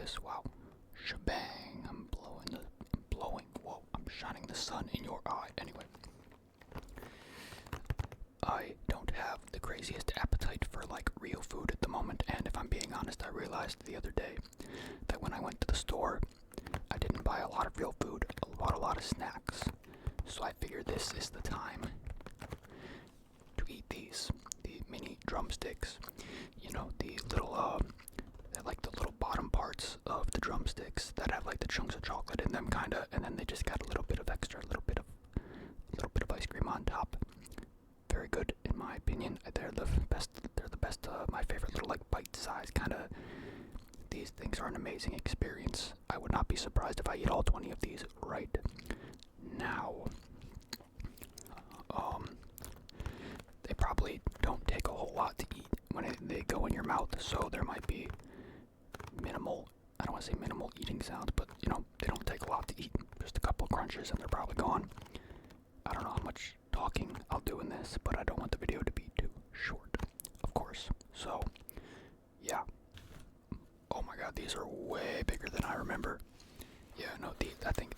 this. Wow. Shebang. Whoa, I'm shining the sun in your eye. Anyway. I don't have the craziest appetite for like real food at the moment, and if I'm being honest, I realized the other day that when I went to the store, I didn't buy a lot of real food, I bought a lot of snacks. So I figured this is the time to eat these, the mini drumsticks. You know, the little, they're like the little bottom parts of the drumsticks that have like the chunks of chocolate in them, kinda, and then they just got a little bit of extra, a little bit of ice cream on top. Very good, in my opinion. They're the best. My favorite little like bite-size kind of. These things are an amazing experience. I would not be surprised if I eat all 20 of these right now. They probably don't take a whole lot to eat when they go in your mouth, so there might be minimal. I don't want to say minimal eating sounds, but you know they don't take a lot to eat. Just a couple crunches and they're probably gone. I don't know how much talking I'll do in this, but I don't want the video to be too short, of course. So, yeah. Oh my god, these are way bigger than I remember. Yeah, no,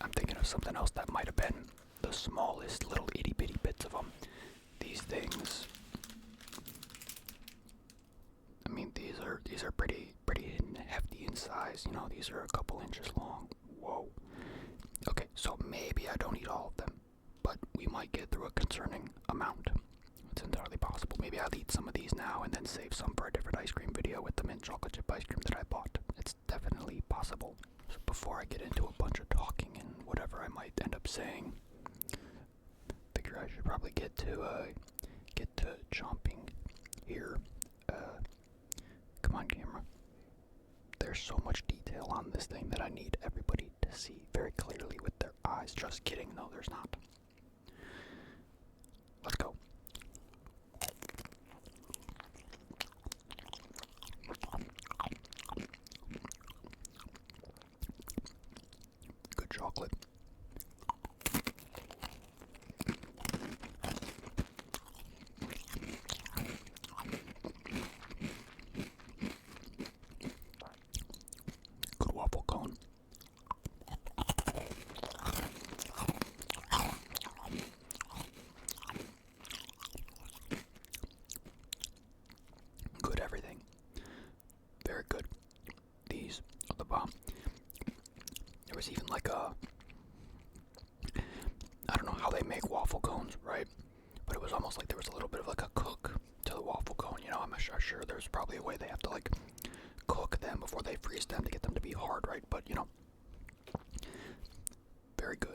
I'm thinking of something else that might have been the smallest little itty bitty bits of them. These things. I mean, these are pretty hefty in size. You know, these are a couple inches long. Whoa. Okay, so maybe I don't eat all of them, but we might get through a concerning amount. It's entirely possible. Maybe I'll eat some of these now and then save some for a different ice cream video with the mint chocolate chip ice cream that I bought. It's definitely possible. So before I get into a bunch of talking and whatever I might end up saying, figure I should probably get to chomping here. Come on, camera. There's so much detail on this thing that I need everybody to see very clearly with their eyes. Just kidding. No, there's not. Let's go. Good chocolate. Good waffle cone. Good everything. Very good. These are the bomb. There was even like I don't know how they make waffle cones, right? But it was almost like there was a little bit of like a cook to the waffle cone, you know? I'm not sure there's probably a way they have to like cook them before they freeze them to get them to be hard, right? But you know, very good.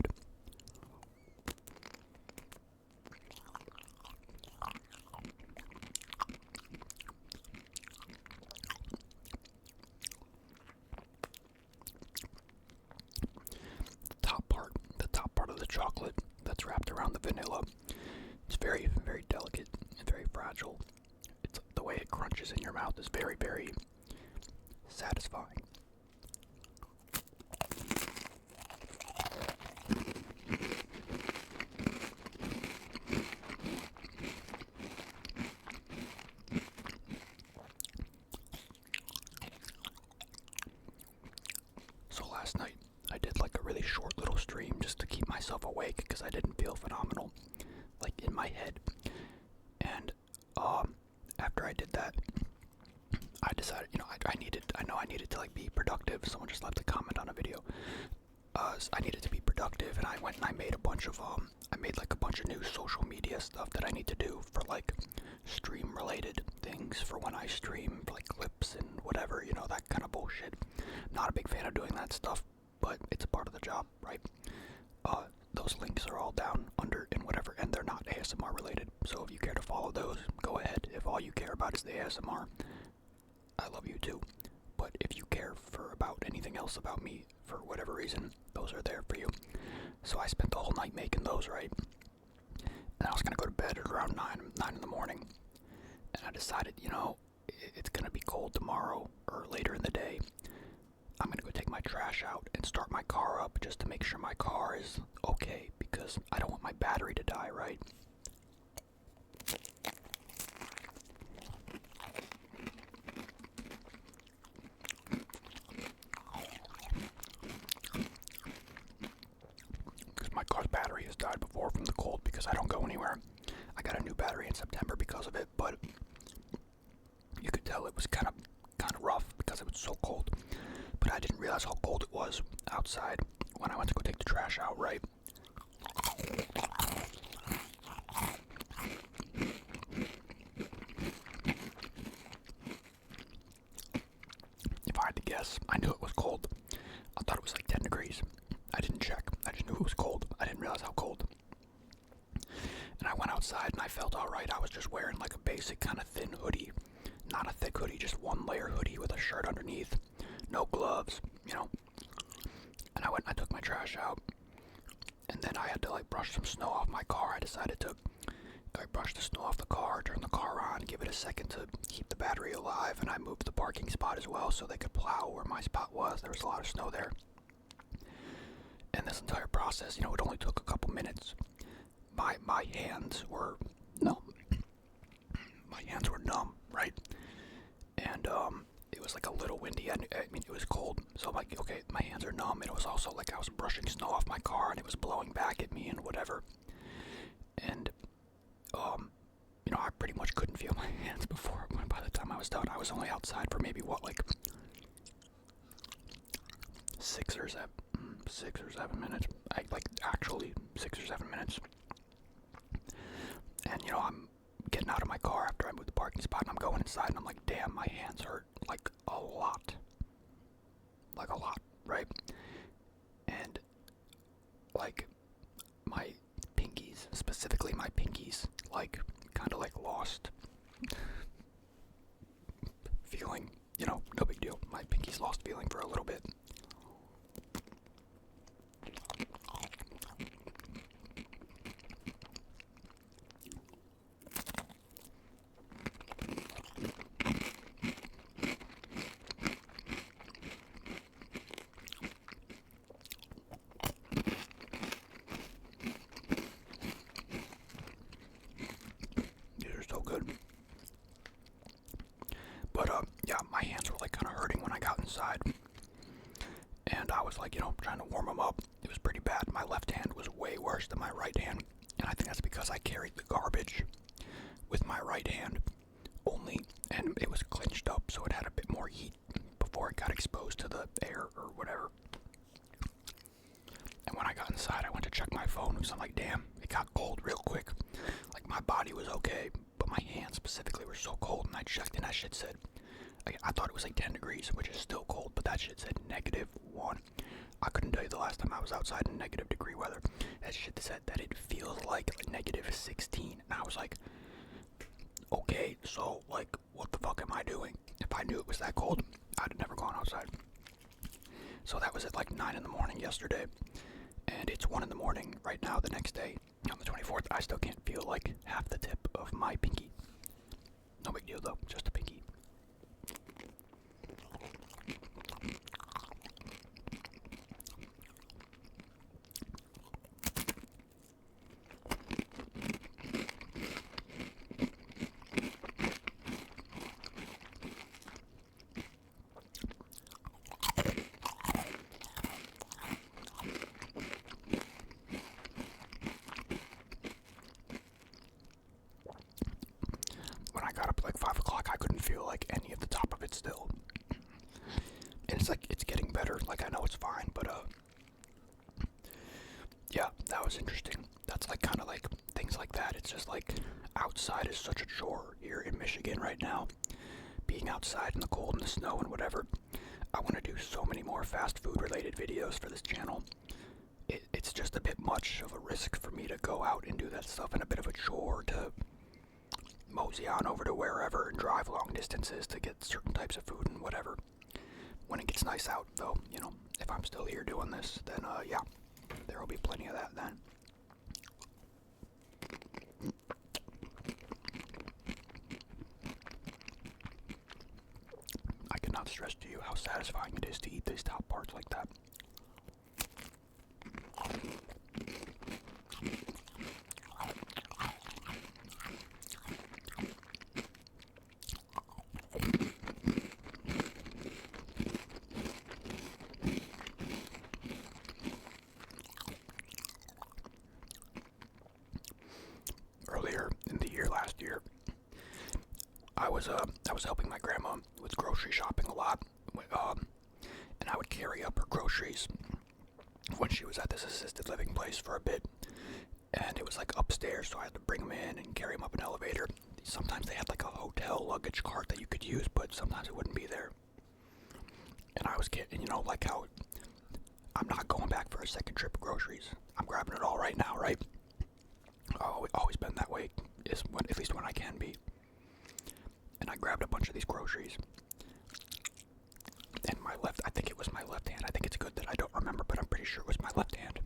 The top part of the chocolate that's wrapped around the vanilla, it's very, very delicate and very fragile. It's the way it crunches in your mouth is very, very satisfying. So last night I did like a really short little stream just to keep myself awake because I didn't feel phenomenal, like in my head. And after I did that, I decided, you know, I needed to like be productive. Someone just left a comment on a video. I needed to be productive, and I went and I made a bunch of new social media stuff that I need to do for like stream related things for when I stream, like clips and whatever, you know, that kind of bullshit. Not a big fan of doing that stuff, but it's a part of the job, right? Those links are all down under and whatever, and they're not ASMR related. So if you care to follow those, go ahead. If all you care about is the ASMR, I love you too. But if you care about anything else about me, for whatever reason, those are there for you. So I spent the whole night making those, right? And I was gonna go to bed at around 9 in the morning. And I decided, you know, it's gonna be cold tomorrow or later in the day. I'm gonna go take my trash out and start my car up just to make sure my car is okay, because I don't want my battery to die, right? I don't go anywhere. I got a new battery in September because of it, but you could tell it was kind of rough because it was so cold. But I didn't realize how cold it was outside when I went to go take the trash out, right? If I had to guess, I knew it was cold. I thought it was like 10 degrees. I didn't check. I just knew it was cold. I didn't realize how cold. And I went outside and I felt alright. I was just wearing like a basic kind of thin hoodie. Not a thick hoodie, just one layer hoodie with a shirt underneath. No gloves, you know. And I took my trash out. And then I had to like brush some snow off my car. I decided to brush the snow off the car, turn the car on, give it a second to keep the battery alive. And I moved the parking spot as well so they could plow where my spot was. There was a lot of snow there. And this entire process, you know, it only took a couple minutes. My hands were numb. My hands were numb, right? And it was like a little windy. I mean, it was cold, so I'm like, okay, my hands are numb. And it was also like I was brushing snow off my car, and it was blowing back at me and whatever. And you know, I pretty much couldn't feel my hands before. By the time I was done, I was only outside for maybe like 6 or 7 minutes. Actually 6 or 7 minutes. And you know, I'm getting out of my car after I moved the parking spot, and I'm going inside, and I'm like, damn, my hands hurt like a lot, right? And like my pinkies, specifically my pinkies, like kind of like lost feeling. You know, no big deal. My pinkies lost feeling for a little bit. Good. But yeah, my hands were like kind of hurting when I got inside, and I was like, you know, trying to warm them up. It was pretty bad. My left hand was way worse than my right hand, and I think that's because I carried the garbage with my right hand only, and it was clenched up, so it had a bit more heat before it got exposed to the air or whatever. And when I got inside, I went to check my phone, because I'm like, damn, it got cold real quick. Like, my body was okay, but my hands specifically were so cold, and I checked, and that shit said, I thought it was like 10 degrees, which is still cold, but that shit said -1. I couldn't tell you the last time I was outside in negative degree weather. That shit said that it feels like -16, and I was like, okay, so, like, what the fuck am I doing? If I knew it was that cold, I'd have never gone outside. So that was at like 9 in the morning yesterday, and it's 1 in the morning right now the next day. On the 24th, I still can't feel like half the tip of my pinky. No big deal though, just a pinky. When I got up at like 5 o'clock, I couldn't feel like any of the top of it still. And it's like, it's getting better. Like, I know it's fine, but yeah, that was interesting. That's like kind of like things like that. It's just like outside is such a chore here in Michigan right now. Being outside in the cold and the snow and whatever. I want to do so many more fast food related videos for this channel. It's just a bit much of a risk for me to go out and do that stuff, and a bit of a chore to mosey on over to wherever and drive long distances to get certain types of food and whatever. When it gets nice out, though, you know, if I'm still here doing this, then yeah, there will be plenty of that then. I cannot stress to you how satisfying it is to eat these top parts like that. I was helping my grandma with grocery shopping a lot, and I would carry up her groceries when she was at this assisted living place for a bit, and it was like upstairs, so I had to bring them in and carry them up an elevator. Sometimes they had like a hotel luggage cart that you could use, but sometimes it wouldn't be there. And I was getting, like how I'm not going back for a second trip of groceries. I'm grabbing it all right now, right? Oh, it's always been that way, at least when I can be. And I grabbed a bunch of these groceries. And I think it was my left hand. I think it's good that I don't remember, but I'm pretty sure it was my left hand.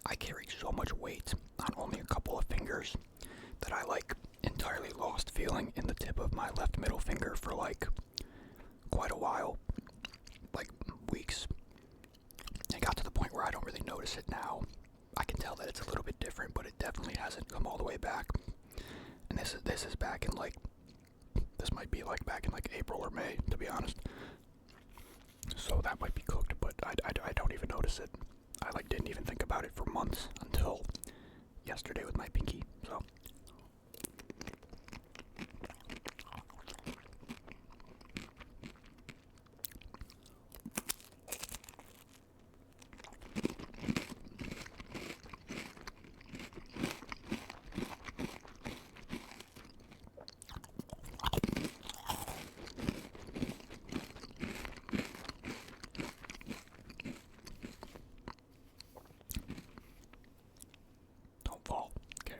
I carried so much weight on only a couple of fingers that I entirely lost feeling in the tip of my left middle finger for quite a while, weeks. It got to the point where I don't really notice it now. I can tell that it's a little bit different, but it definitely hasn't come all the way back. And this is back in this might be back in April or May, to be honest. So that might be cooked, but I don't even notice it. I didn't even think about it for months until yesterday with my pinky. So don't fall. Okay.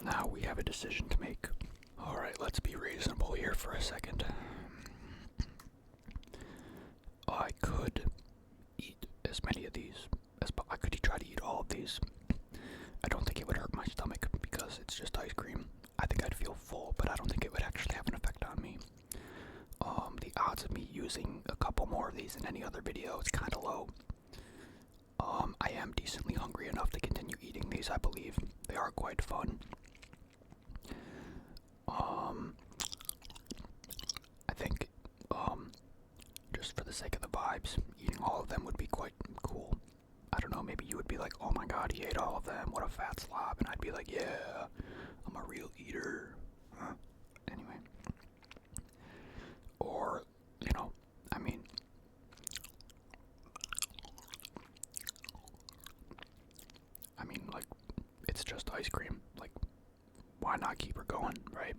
Now we have a decision to make. Alright, let's be reasonable here for a second. I could eat as many of these I could try to eat all of these. I don't think it would hurt my stomach because it's just ice cream. I think I'd feel full, but I don't think it would actually have an effect on me. The odds of me using a couple more of these in any other video is kind of low. I am decently hungry enough to continue eating these, I believe. They are quite fun. I think, just for the sake of the vibes, eating all of them would be quite cool. I don't know, maybe you would be like, oh my god, he ate all of them, what a fat slob, and I'd be like, yeah, I'm a real eater. Anyway. Or, it's just ice cream. Why not keep her going, right?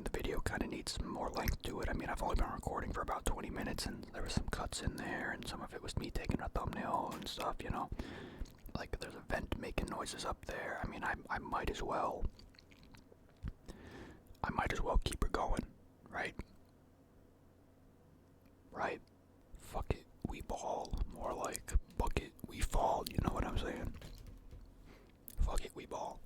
The video kind of needs some more length to it. I've only been recording for about 20 minutes, and there was some cuts in there, and some of it was me taking a thumbnail and stuff, there's a vent making noises up there. I might as well keep her going, right? Right? Fuck it, we ball. More like, bucket, we fall, you know what I'm saying? Fuck it, we ball.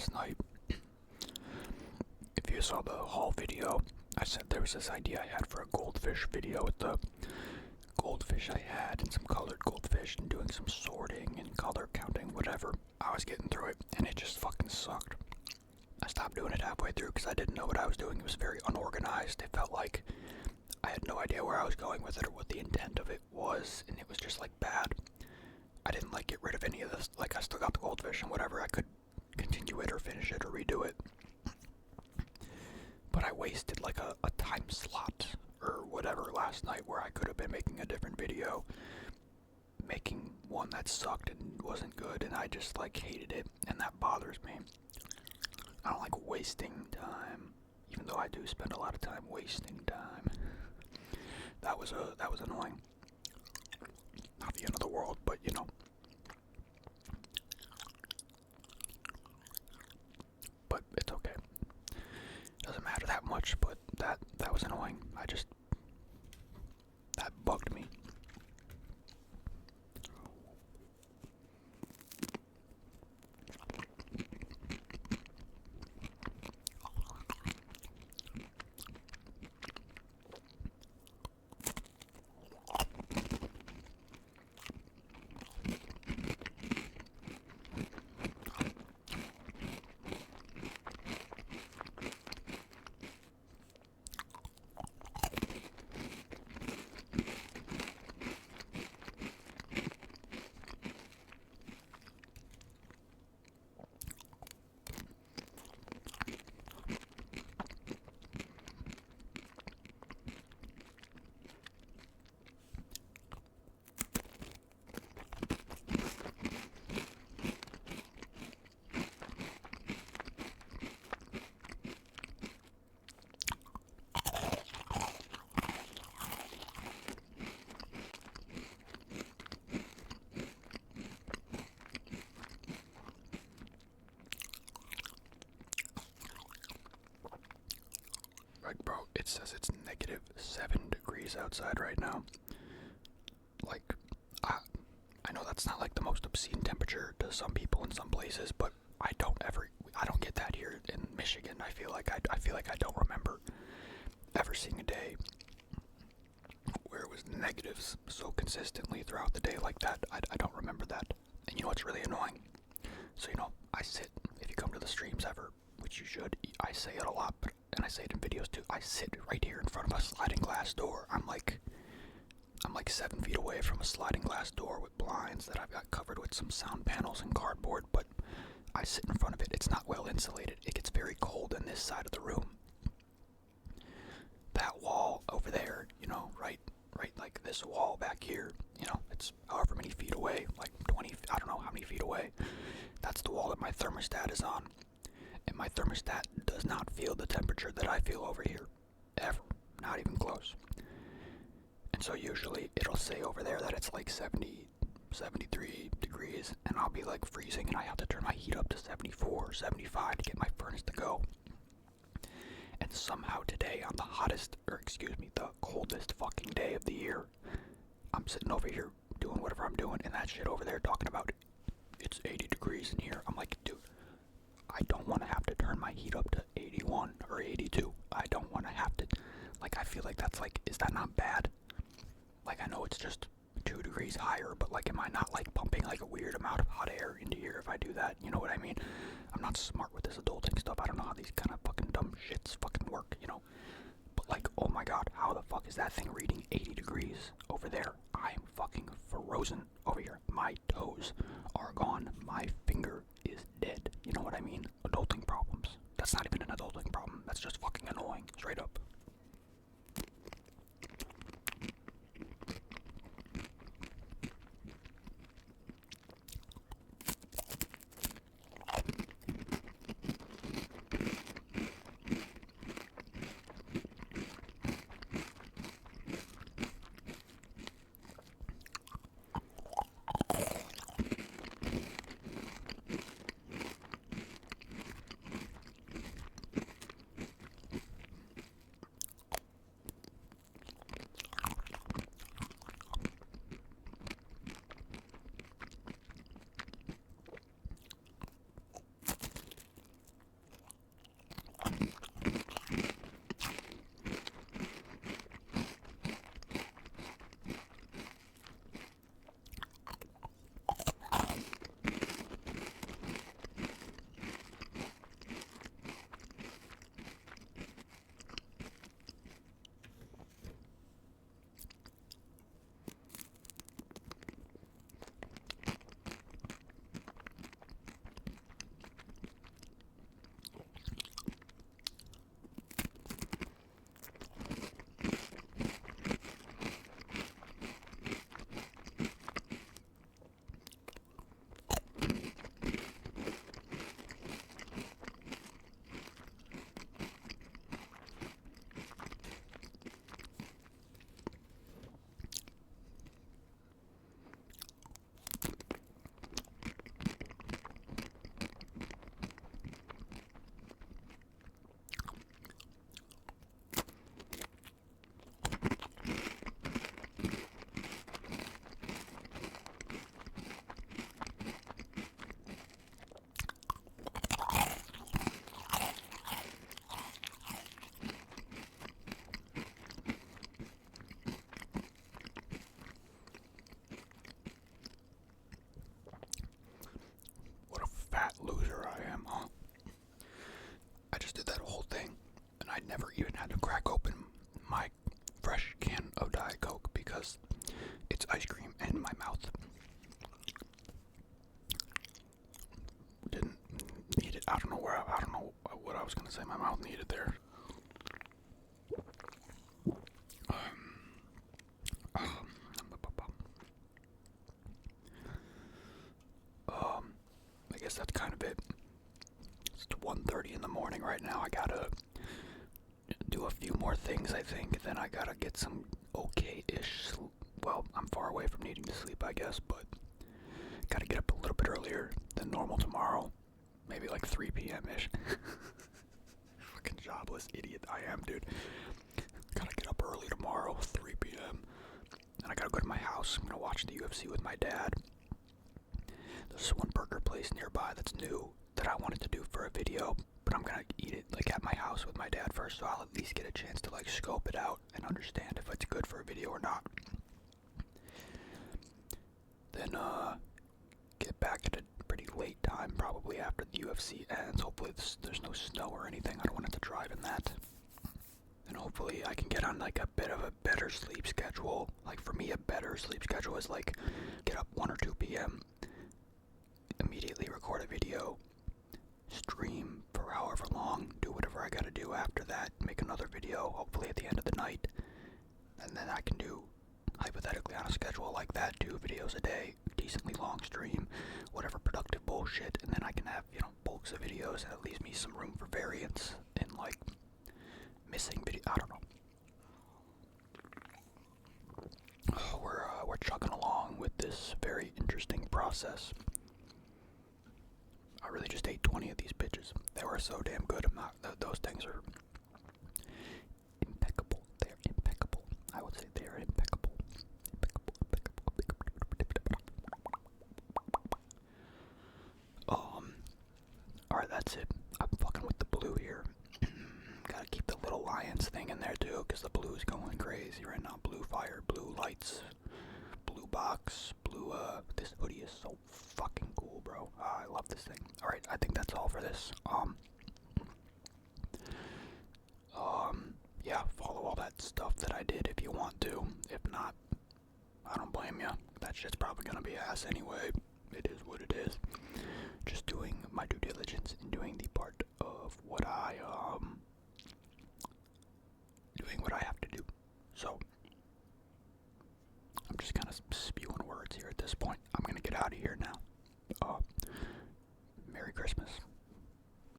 last night. If you saw the haul video, I said there was this idea I had for a goldfish video with the goldfish I had and some colored goldfish and doing some sorting and color counting, whatever. I was getting through it and it just fucking sucked. I stopped doing it halfway through because I didn't know what I was doing. It was very unorganized. It felt like I had no idea where I was going with it or what the intent of it was, and it was just like bad. I didn't like get rid of any of this. Like I still got the goldfish and whatever. I could continue it or finish it or redo it. But I wasted like a time slot or whatever last night where I could have been making a different video, making one that sucked and wasn't good, and I just like hated it, and that bothers me. I don't like wasting time, even though I do spend a lot of time wasting time. That was annoying. Not the end of the world, but you know. But it's okay. Doesn't matter that much, but that was annoying. That bugged me. Like, bro, it says it's -7 degrees outside right now. Like, I know that's not like the most obscene temperature to some people in some places, but I don't get that here in Michigan. I feel like I don't remember ever seeing a day where it was negatives so consistently throughout the day like that. I don't remember that. And you know what's really annoying? So, you know, if you come to the streams ever, which you should, I say it a lot, and I say it in videos too, I sit right here in front of a sliding glass door. I'm like 7 feet away from a sliding glass door with blinds that I've got covered with some sound panels and cardboard, but I sit in front of it. It's not well insulated. It gets very cold in this side of the room. That wall over there, you know, right like this wall back here, you know, it's however many feet away, like 20, I don't know how many feet away. That's the wall that my thermostat is on. And my thermostat does not feel the temperature that I feel over here. Ever. Not even close. And so usually it'll say over there that it's like 70, 73 degrees, and I'll be like freezing, and I have to turn my heat up to 74, 75 to get my furnace to go. And somehow today, on the coldest fucking day of the year, I'm sitting over here doing whatever I'm doing, and that shit over there talking about it's 80 degrees in here. I'm like, dude, I don't want to have to turn my heat up to 81 or 82. I don't want to have to, like, I feel like that's like, is that not bad? Like, I know it's just 2 degrees higher, but like, am I not like pumping like a weird amount of hot air into here if I do that? You know what I mean? I'm not smart with this adulting stuff. I don't know how these kind of fucking dumb shits fucking work, you know? But like, oh my god, how the fuck is that thing reading 80 degrees over there? I'm fucking frozen over here. My toes are gone. My finger is dead. You know what I mean? Adulting problems. That's not even an adulting problem. That's just fucking annoying. Straight up. I don't know I don't know what I was gonna say. My mouth needed there. I guess that's kind of it. It's 1:30 in the morning right now. I gotta do a few more things, I think. Then I gotta get some okay-ish sleep. Well, I'm far away from needing to sleep, I guess, but gotta get up a little bit earlier than normal tomorrow. Maybe like 3 p.m.-ish. Fucking jobless idiot I am, dude. Gotta get up early tomorrow, 3 p.m. And I gotta go to my house. I'm gonna watch the UFC with my dad. There's one burger place nearby that's new that I wanted to do for a video, but I'm gonna eat it like at my house with my dad first, so I'll at least get a chance to like scope it out and understand if it's good for a video or not. Then get back at a pretty late time, probably after the UFC ends. Hopefully there's no snow or anything. I don't want to have to drive in that. And hopefully I can get on like a bit of a better sleep schedule. Like for me, a better sleep schedule is like get up 1 or 2 p.m. immediately record a video, stream for however long, do whatever I gotta do after that, make another video, hopefully at the end of the night, and then I can do, hypothetically on a schedule like that, 2 videos a day, decently long stream, whatever productive bullshit, and then I can have, bulks of videos, and it leaves me some room for variance in, like, missing video, I don't know. We're chugging along with this very interesting process. I really just ate 20 of these bitches. They were so damn good. Those things are impeccable. They're impeccable. I would say they're impeccable. Alright, that's it. I'm fucking with the blue here. Gotta keep the little lions thing in there too, because the blue is going crazy right now. Blue fire, blue lights, blue box, blue, this hoodie is so fucking cool, bro. I love this thing. Alright, I think that's all for this. Yeah, follow all that stuff that I did if you want to. If not, I don't blame you. That shit's probably gonna be ass anyway. It is what it is. Just doing my due diligence and doing the part of what doing what I have to do. So, I'm just kind of spewing words here at this point. I'm gonna get out of here now. Merry Christmas.